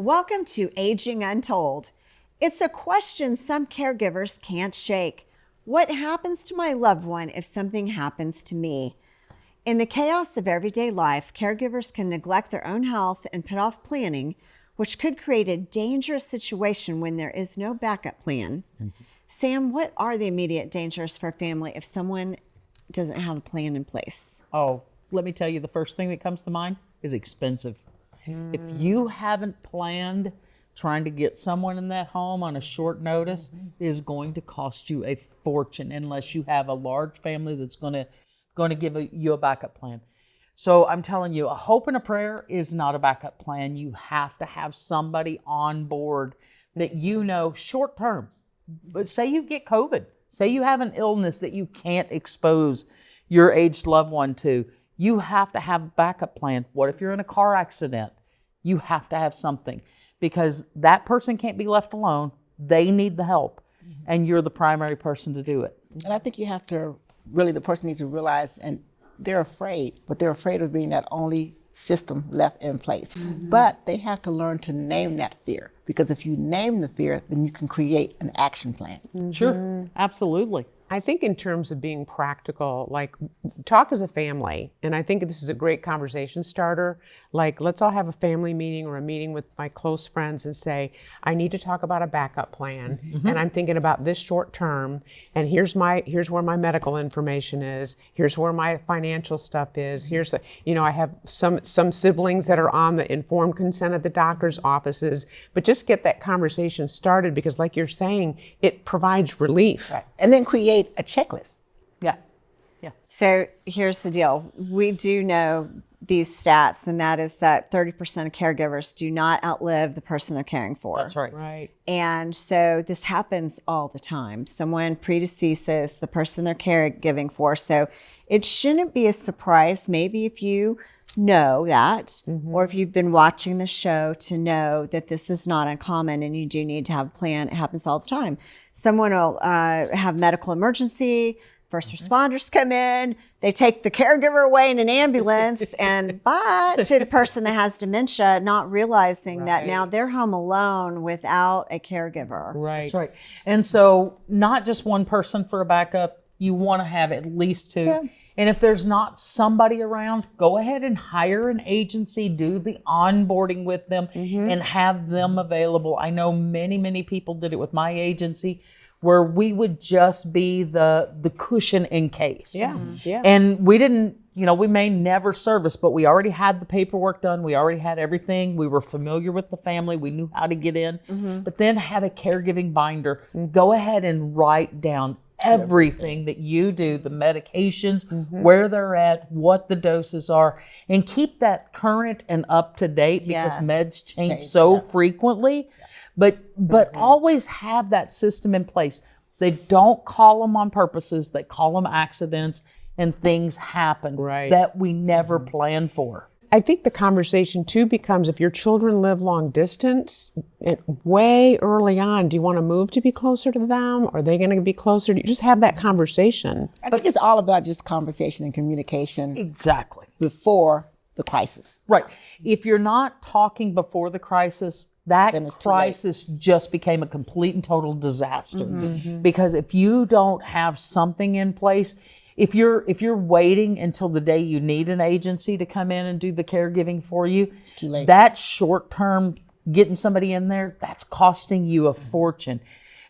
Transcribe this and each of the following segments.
Welcome to Aging Untold. It's a question some caregivers can't shake. What happens to my loved one if something happens to me? In the chaos of everyday life, caregivers can neglect their own health and put off planning, which could create a dangerous situation when there is no backup plan. Sam, what are the immediate dangers for a family if someone doesn't have a plan in place? Oh, let me tell you, the first thing that comes to mind is expensive. If you haven't planned trying to get someone in that home on a short notice, it is going to cost you a fortune unless you have a large family that's going to give you a backup plan. So I'm telling you, a hope and a prayer is not a backup plan. You have to have somebody on board that you know short term. But say you get COVID, say you have an illness that you can't expose your aged loved one to. You have to have a backup plan. What if you're in a car accident? You have to have something because that person can't be left alone. They need the help, and you're the primary person to do it. And I think you have to really, the person needs to realize, and they're afraid, but they're afraid of being that only system left in place. But they have to learn to name that fear, because if you name the fear, then you can create an action plan. Sure, absolutely. I think in terms of being practical, like talk as a family. And I think this is a great conversation starter. Like, let's all have a family meeting or a meeting with my close friends and say, I need to talk about a backup plan. And I'm thinking about this short term. And here's where my medical information is. Here's where my financial stuff is. I have some siblings that are on the informed consent of the doctor's offices. But just get that conversation started because like you're saying, it provides relief. Right. And then create a checklist. Yeah. So here's the deal. We do know these stats, and that is that 30% of caregivers do not outlive the person they're caring for. That's right. Right. And so this happens all the time. Someone predeceases the person they're caregiving for. So it shouldn't be a surprise, maybe if you know that, or if you've been watching the show to know that this is not uncommon and you do need to have a plan. It happens all the time. Someone will have medical emergency, first responders come in, they take the caregiver away in an ambulance and bye to the person that has dementia, not realizing that now they're home alone without a caregiver. Right. That's right. And so not just one person for a backup, you want to have at least two. Yeah. And if there's not somebody around, go ahead and hire an agency, do the onboarding with them and have them available. I know many people did it with my agency where we would just be the cushion in case. Yeah. And we didn't, we may never service, but we already had the paperwork done. We already had everything. We were familiar with the family. We knew how to get in. But then have a caregiving binder. Go ahead and write down everything that you do, the medications, where they're at, what the doses are, and keep that current and up to date because meds change so frequently. But always have that system in place. They don't call them on purposes, they call them accidents, and things happen that we never planned for. I think the conversation too becomes if your children live long distance, way early on, do you want to move to be closer to them? Are they going to be closer to you? Just have that conversation. I think it's all about just conversation and communication. Exactly. Before the crisis. Right. If you're not talking before the crisis, that crisis just became a complete and total disaster. Because if you don't have something in place, if you're waiting until the day you need an agency to come in and do the caregiving for you, too late. That short term getting somebody in there, that's costing you a fortune.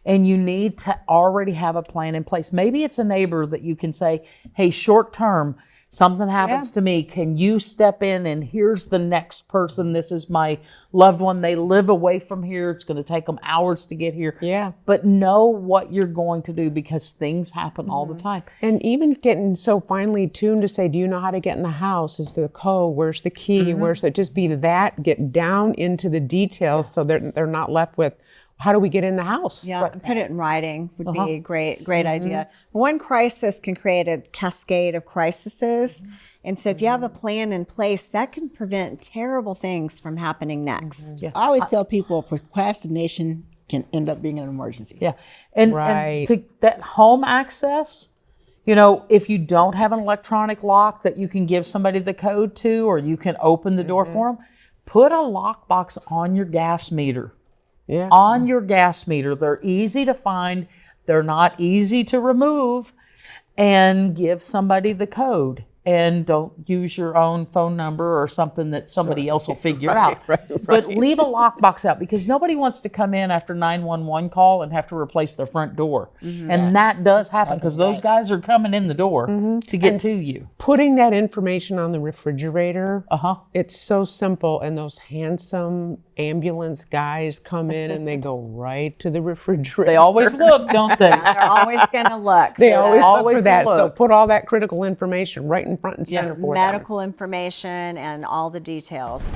And you need to already have a plan in place. Maybe it's a neighbor that you can say, hey, short term, something happens to me. Can you step in and here's the next person. This is my loved one. They live away from here. It's going to take them hours to get here. Yeah. But know what you're going to do because things happen all the time. And even getting so finely tuned to say, do you know how to get in the house? Is the code? Where's the key? Where's the, just be that, get down into the details so they're not left with, how do we get in the house? Yeah, put it in writing would be a great idea. One crisis can create a cascade of crises. And so if you have a plan in place, that can prevent terrible things from happening next. I always tell people procrastination can end up being an emergency. Yeah. And to that home access, if you don't have an electronic lock that you can give somebody the code to, or you can open the door for them, Put a lockbox on your gas meter. Yeah. On your gas meter. They're easy to find. They're not easy to remove. And give somebody the code. And don't use your own phone number or something that somebody else will figure out. But leave a lockbox out, because nobody wants to come in after 911 call and have to replace their front door. And that does happen, because those guys are coming in the door to get to you. Putting that information on the refrigerator, it's so simple. And those handsome ambulance guys come in and they go right to the refrigerator. They always look, don't they? They're always going to look. They for always that. look for that. So look. put all that critical information right in front and center for them. Medical information and all the details.